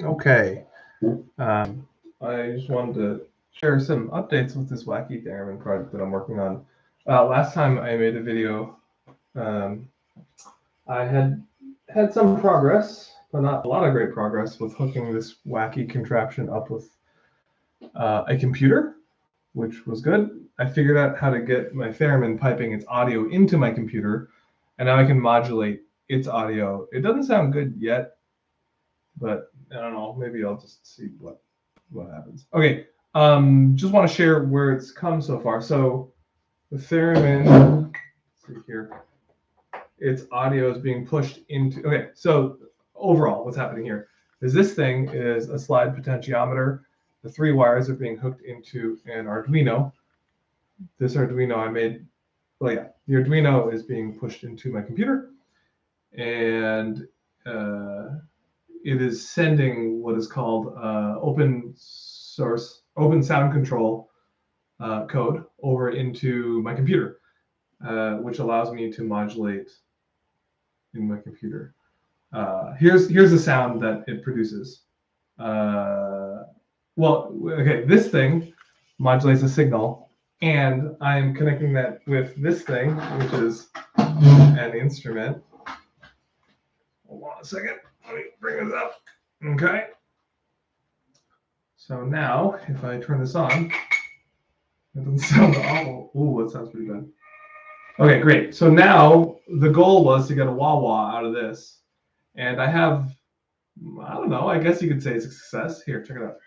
Okay. I just wanted to share some updates with this wacky theremin project that I'm working on. Last time I made a video, I had some progress, but not a lot of great progress with hooking this wacky contraption up with a computer, which was good. I figured out how to get my theremin piping its audio into my computer, and now I can modulate its audio. It doesn't sound good yet, but I don't know, maybe I'll just see what happens. Okay, just want to share where it's come so far. So the theremin, let's see here, its audio is being pushed into, okay, so overall what's happening here is this thing is a slide potentiometer. The 3 wires are being hooked into an Arduino. This Arduino I made, well, yeah, the Arduino is being pushed into my computer, and it is sending what is called open sound control code over into my computer, which allows me to modulate in my computer. Here's the sound that it produces. Well, okay, this thing modulates a signal, and I'm connecting that with this thing, which is an instrument. Hold on a second. Let me bring this up. Okay. So now, if I turn this on, it doesn't sound awful. Ooh, it sounds pretty good. Okay, great. So now the goal was to get a wah-wah out of this. And I have, I don't know, I guess you could say it's a success. Here, check it out.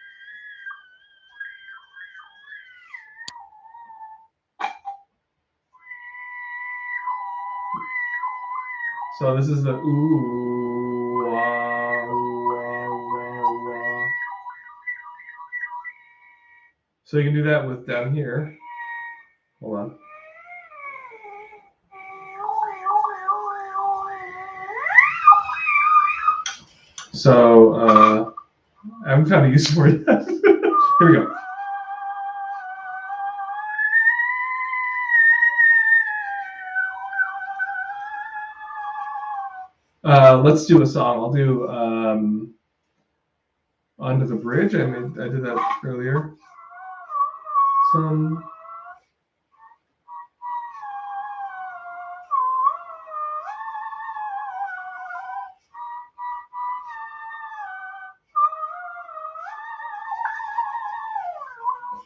So this is the ooh, wah, wah, wah, wah. So you can do that with down here. Hold on. So I'm kind of used for that. Here we go. Let's do a song. I'll do Under the Bridge. I did that earlier.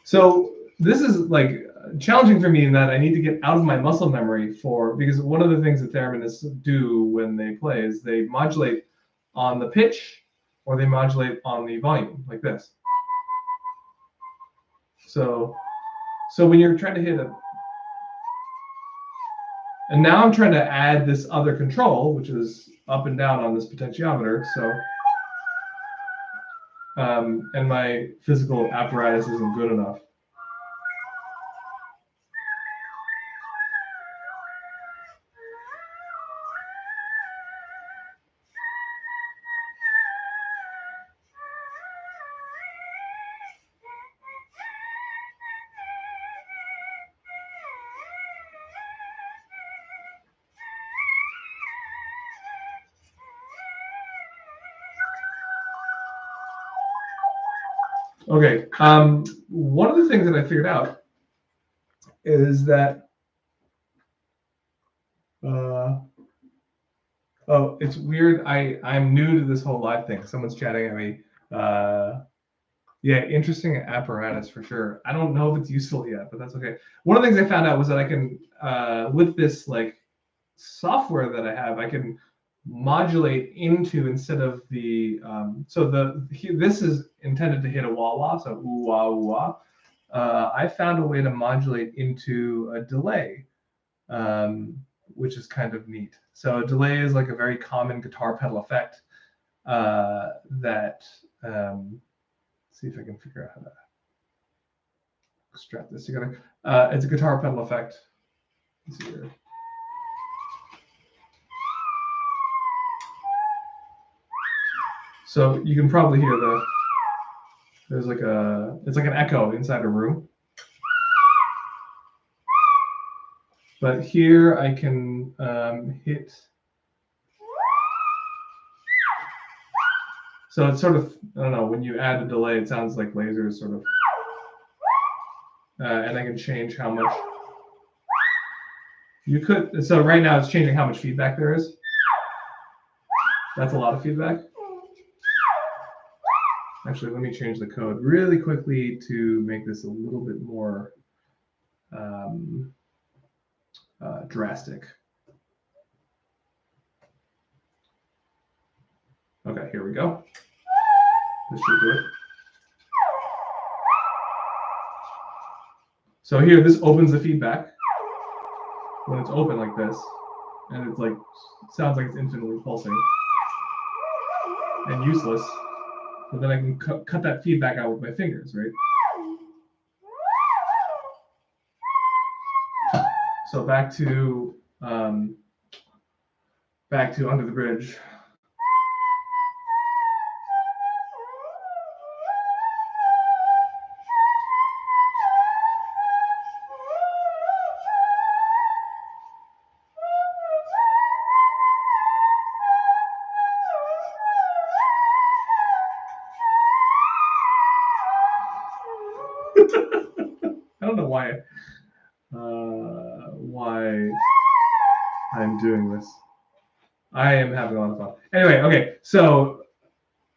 So this is like challenging for me in that I need to get out of my muscle memory because one of the things that thereminists do when they play is they modulate on the pitch or they modulate on the volume like this. So when you're trying to hit a, and now I'm trying to add this other control, which is up and down on this potentiometer. So and my physical apparatus isn't good enough. Okay, one of the things that I figured out is that, oh, it's weird. I'm new to this whole live thing. Someone's chatting at me. Yeah, interesting apparatus for sure. I don't know if it's useful yet, but that's okay. One of the things I found out was that I can, with this like software that I have, I can modulate into, instead of the this is intended to hit a wah wah, so ooh wah ooh wah. I found a way to modulate into a delay, which is kind of neat. So a delay is like a very common guitar pedal effect that see if I can figure out how to strap this together. It's a guitar pedal effect. Let's see here. So you can probably hear there's like it's like an echo inside a room. But here I can hit. So it's sort of, I don't know, when you add a delay, it sounds like lasers sort of, and I can change how much you could. So right now it's changing how much feedback there is. That's a lot of feedback. Actually, let me change the code really quickly to make this a little bit more drastic. Okay, here we go. This should do it. So here, this opens the feedback when it's open like this, and it's like, sounds like it's infinitely pulsing and useless. But then I can cut that feedback out with my fingers, right? So back to Under the Bridge. I don't know why I'm doing this. I am having a lot of fun. Anyway, okay, so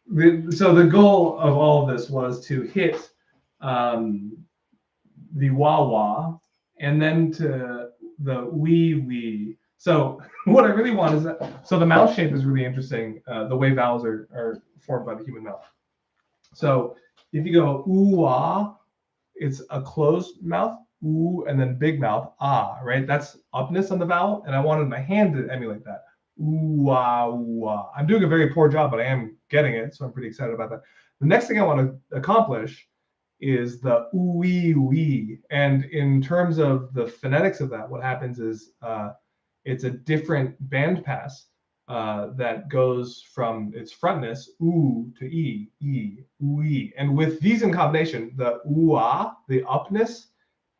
the goal of all of this was to hit the wah wah and then to the wee. So what I really want is that, so the mouth shape is really interesting, the way vowels are formed by the human mouth. So if you go ooh ah, it's a closed mouth, ooh, and then big mouth, ah, right? That's upness on the vowel, and I wanted my hand to emulate that. Ooh, ah, ooh, ah. I'm doing a very poor job, but I am getting it, so I'm pretty excited about that. The next thing I want to accomplish is the ooh wee. And in terms of the phonetics of that, what happens is it's a different band pass that goes from its frontness, ooh, to e, ooh, e. And with these in combination, the ooh, ah, the upness,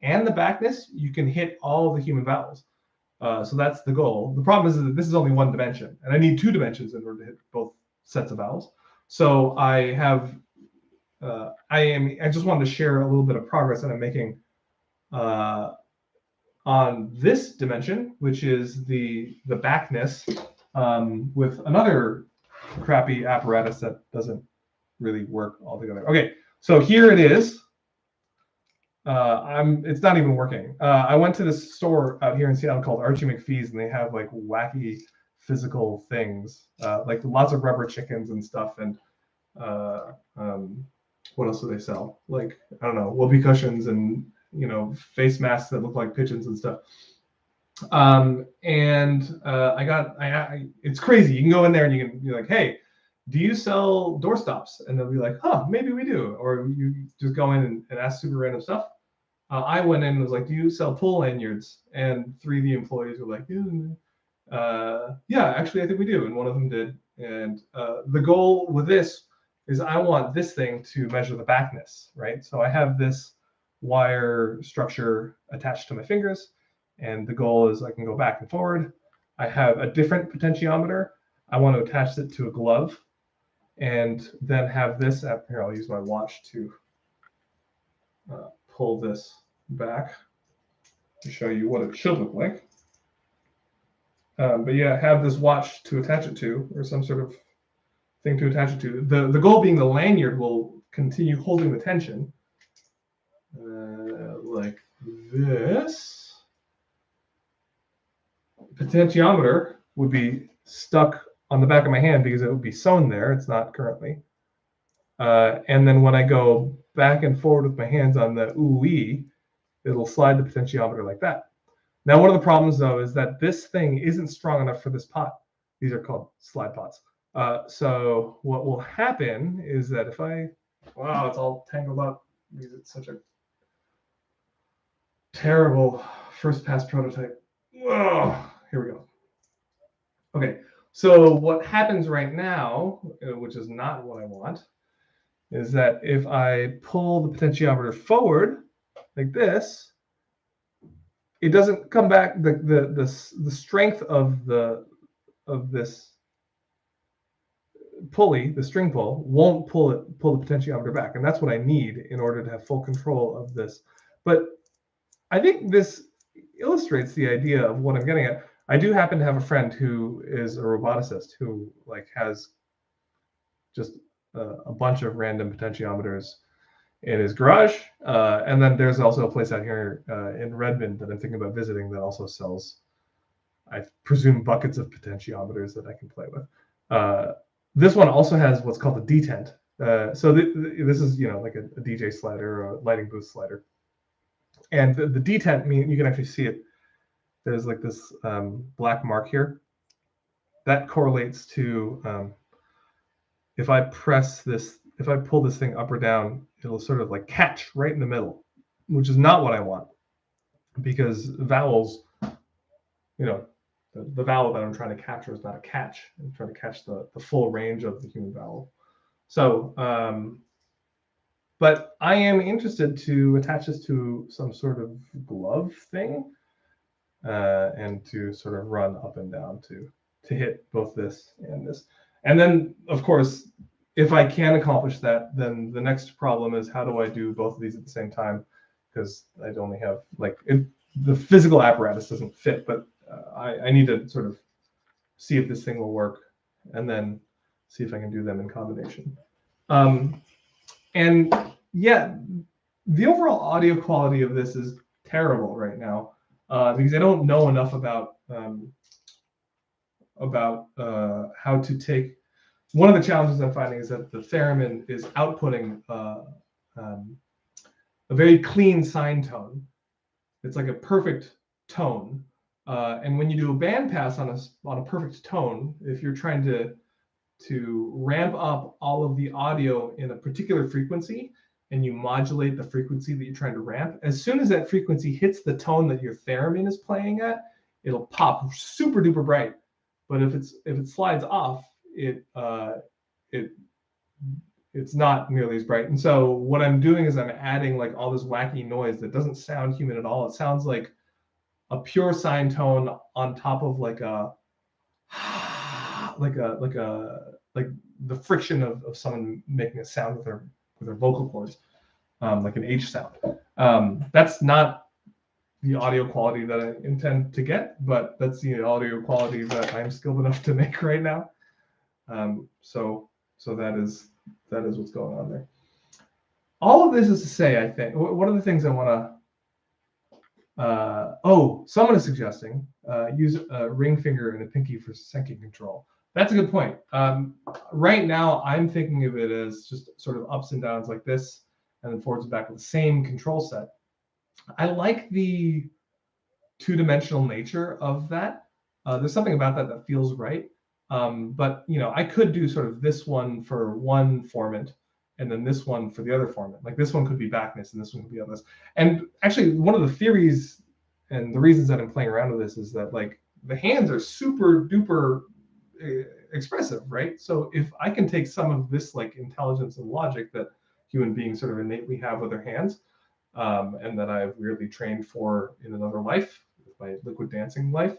and the backness, you can hit all the human vowels. So that's the goal. The problem is that this is only one dimension, and I need two dimensions in order to hit both sets of vowels. So I have, I just wanted to share a little bit of progress that I'm making on this dimension, which is the backness, with another crappy apparatus that doesn't really work altogether. Okay, so here it is. It's not even working. I went to this store out here in Seattle called Archie McPhee's, and they have like wacky physical things, like lots of rubber chickens and stuff, and what else do they sell? Like, I don't know, whoopee cushions and, you know, face masks that look like pigeons and stuff. It's crazy. You can go in there and you can be like, hey, do you sell doorstops? And they'll be like, huh, maybe we do. Or you just go in and ask super random stuff. I went in and was like, do you sell pull lanyards? And 3 of the employees were like, yeah, actually, I think we do. And one of them did. And the goal with this is I want this thing to measure the backness, right? So I have this wire structure attached to my fingers, and the goal is I can go back and forward. I have a different potentiometer. I want to attach it to a glove, and then have this. Here, I'll use my watch to pull this back to show you what it should look like. But yeah, have this watch to attach it to, or some sort of thing to attach it to. The goal being the lanyard will continue holding the tension, like this. Potentiometer would be stuck on the back of my hand because it would be sewn there. It's not currently. And then when I go back and forward with my hands on the ooh-ee, it'll slide the potentiometer like that. Now, one of the problems, though, is that this thing isn't strong enough for this pot. These are called slide pots. So what will happen is that if wow, it's all tangled up because it's such a terrible first pass prototype. Whoa, here we go. Okay, so what happens right now, which is not what I want, is that if I pull the potentiometer forward like this, it doesn't come back. The strength of this pulley, the string pull, won't pull the potentiometer back, and that's what I need in order to have full control of this. But I think this illustrates the idea of what I'm getting at. I do happen to have a friend who is a roboticist who like has just a bunch of random potentiometers in his garage, and then there's also a place out here in Redmond that I'm thinking about visiting that also sells, I presume, buckets of potentiometers that I can play with. This one also has what's called a detent. So this is, like a DJ slider or a lighting booth slider. And the detent, you can actually see it. There's like this black mark here. That correlates to if I pull this thing up or down, it'll sort of like catch right in the middle, which is not what I want, because vowels, the vowel that I'm trying to capture is not a catch. I'm trying to catch the full range of the human vowel. So, but I am interested to attach this to some sort of glove thing, and to sort of run up and down to hit both this and this. And then, of course, if I can accomplish that, then the next problem is, how do I do both of these at the same time? Because I'd only have the physical apparatus doesn't fit, but I need to sort of see if this thing will work, and then see if I can do them in combination. And yeah, the overall audio quality of this is terrible right now, because I don't know enough about how to take. One of the challenges I'm finding is that the Theremin is outputting a very clean sine tone. It's like a perfect tone, and when you do a bandpass on a perfect tone, if you're trying to ramp up all of the audio in a particular frequency, and you modulate the frequency that you're trying to ramp, as soon as that frequency hits the tone that your Theremin is playing at, it'll pop super duper bright. But if it slides off, it's not nearly as bright. And so what I'm doing is I'm adding like all this wacky noise that doesn't sound human at all. It sounds like a pure sine tone on top of like the friction of someone making a sound with their vocal cords, like an H sound. That's not the audio quality that I intend to get, but that's the audio quality that I'm skilled enough to make right now. So that is what's going on there. All of this is to say, I think, one of the things I want to, someone is suggesting use a ring finger and a pinky for syncing control. That's a good point. Right now, I'm thinking of it as just sort of ups and downs like this, and then forwards and back with the same control set. I like the two-dimensional nature of that. There's something about that feels right. But I could do sort of this one for one formant, and then this one for the other formant. Like this one could be backness, and this one could be others. And actually, one of the theories and the reasons that I'm playing around with this is that like the hands are super duper expressive, right? So if I can take some of this like intelligence and logic that human beings sort of innately have with their hands, and that I've weirdly trained for in another life, with my liquid dancing life,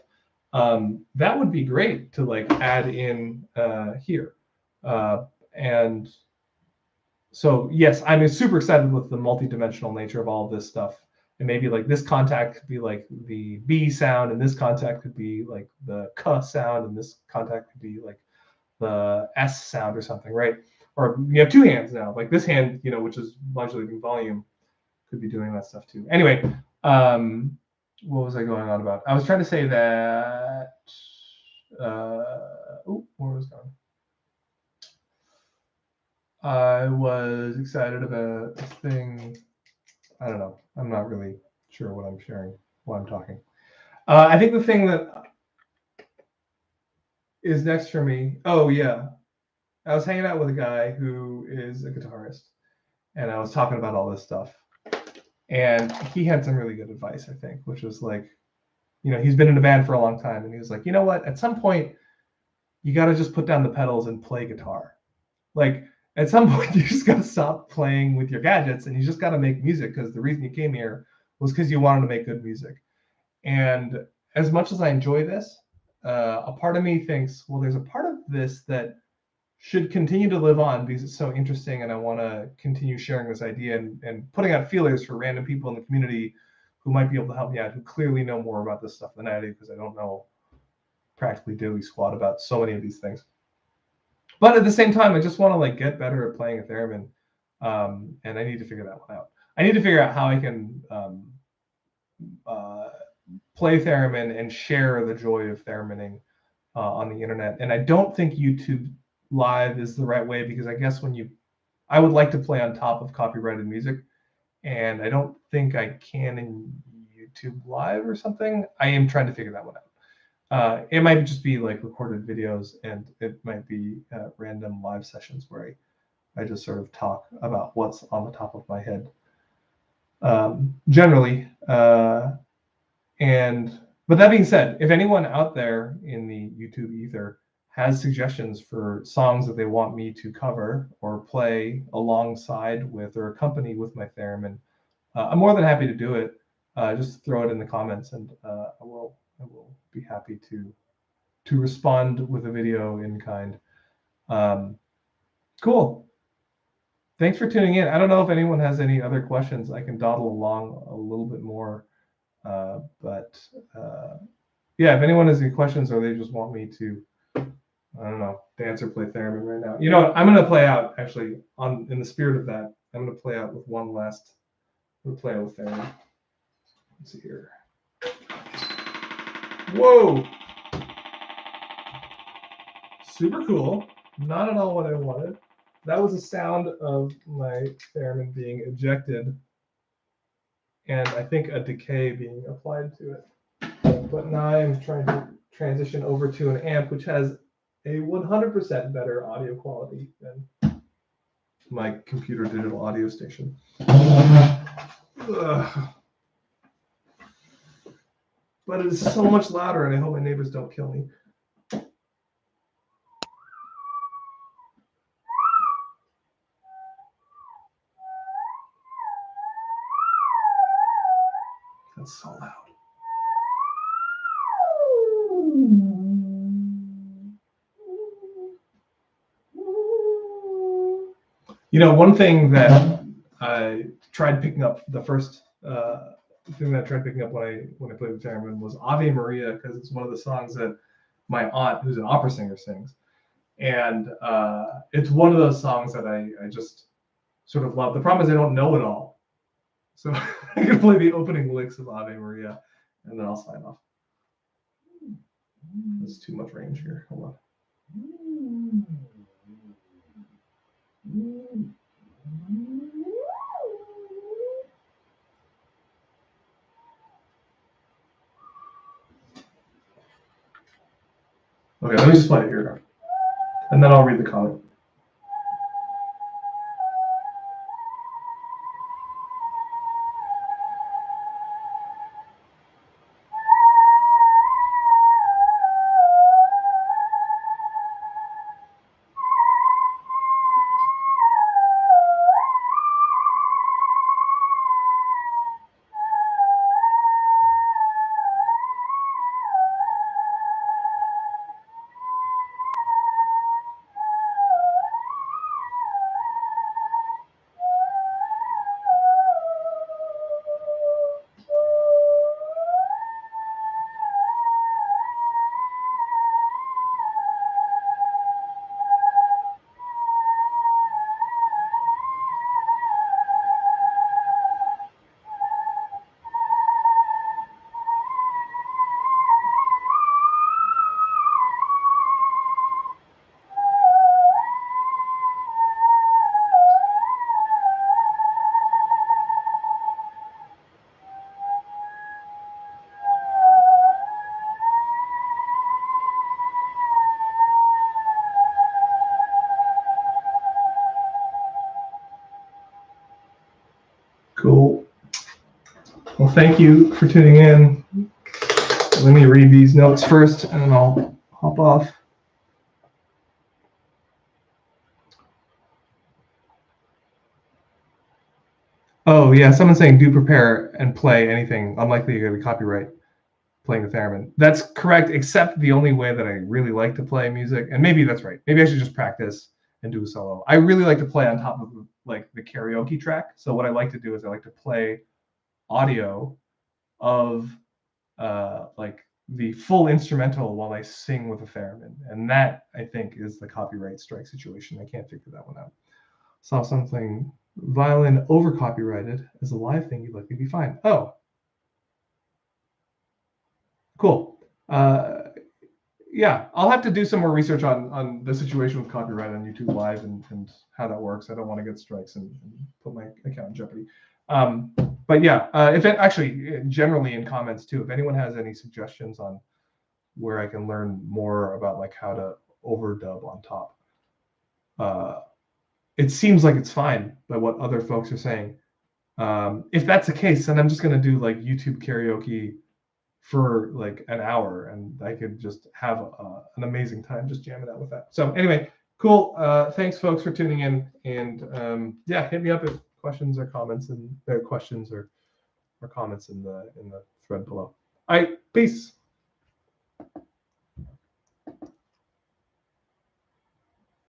that would be great to like add in here. And so yes, I'm super excited with the multi-dimensional nature of all of this stuff. And maybe like this contact could be like the B sound, and this contact could be like the K sound, and this contact could be like the S sound or something, right? Or you have two hands now, like this hand, which is modulating volume, could be doing that stuff too. Anyway, what was I going on about? I was trying to say that. Where was I going? I was excited about this thing. I don't know. I'm not really sure what I'm sharing while I'm talking. I think the thing that is next for me. Oh yeah, I was hanging out with a guy who is a guitarist, and I was talking about all this stuff. And he had some really good advice, I think, which was like, he's been in a band for a long time, and he was like, you know what? At some point, you got to just put down the pedals and play guitar. Like, at some point, you just got to stop playing with your gadgets, and you just got to make music, because the reason you came here was because you wanted to make good music. And as much as I enjoy this, a part of me thinks, well, there's a part of this that should continue to live on because it's so interesting, and I want to continue sharing this idea and putting out feelers for random people in the community who might be able to help me out, who clearly know more about this stuff than I do, because I don't know practically diddly squat about so many of these things. But at the same time, I just want to like get better at playing a theremin, and I need to figure that one out. I need to figure out how I can play theremin and share the joy of theremining on the internet. And I don't think YouTube Live is the right way, because I guess I would like to play on top of copyrighted music, and I don't think I can in YouTube Live or something. I am trying to figure that one out. It might just be like recorded videos, and it might be random live sessions where I just sort of talk about what's on the top of my head. Generally, but that being said, if anyone out there in the YouTube ether has suggestions for songs that they want me to cover or play alongside with or accompany with my theremin, I'm more than happy to do it. Just throw it in the comments, and I will be happy to respond with a video in kind. Cool. Thanks for tuning in. I don't know if anyone has any other questions. I can dawdle along a little bit more. Yeah, if anyone has any questions or they just want me to, I don't know, dance or play theremin right now. You know what? I'm going to play out, actually, in the spirit of that, I'm going to play out with one last, play out with theremin. Let's see here. Whoa! Super cool. Not at all what I wanted. That was the sound of my theremin being ejected, and I think a decay being applied to it. But now I'm trying to transition over to an amp which has a 100% better audio quality than my computer digital audio station. But it is so much louder, and I hope my neighbors don't kill me. That's so loud. You know, one thing that I tried picking up, the first thing that I tried picking up when I played with theremin was Ave Maria, because it's one of the songs that my aunt, who's an opera singer, sings. And it's one of those songs that I just sort of love. The problem is I don't know it all. So I can play the opening licks of Ave Maria, and then I'll sign off. There's too much range here. Hold on. Okay, let me just play it here, and then I'll read the comment. Cool. Well, thank you for tuning in. Let me read these notes first, and then I'll hop off. Oh, yeah, someone's saying do prepare and play anything. Unlikely you're going to copyright playing the theremin. That's correct, except the only way that I really like to play music, and maybe that's right. Maybe I should just practice and do a solo. I really like to play on top of like the karaoke track. So what I like to do is I like to play audio of like the full instrumental while I sing with a theremin, and that I think is the copyright strike situation. I can't figure that one out. Saw something violin over copyrighted as a live thing. You'd likely be fine. Oh, cool. Yeah, I'll have to do some more research on the situation with copyright on YouTube Live and how that works. I don't want to get strikes and put my account in jeopardy. But yeah, if it actually generally in comments too, if anyone has any suggestions on where I can learn more about like how to overdub on top, it seems like it's fine by what other folks are saying. If that's the case, then I'm just gonna do like YouTube karaoke for like an hour, and I could just have an amazing time just jamming out with that. So anyway, cool. Thanks, folks, for tuning in, and yeah, hit me up if questions or comments and comments in the thread below. All right, peace.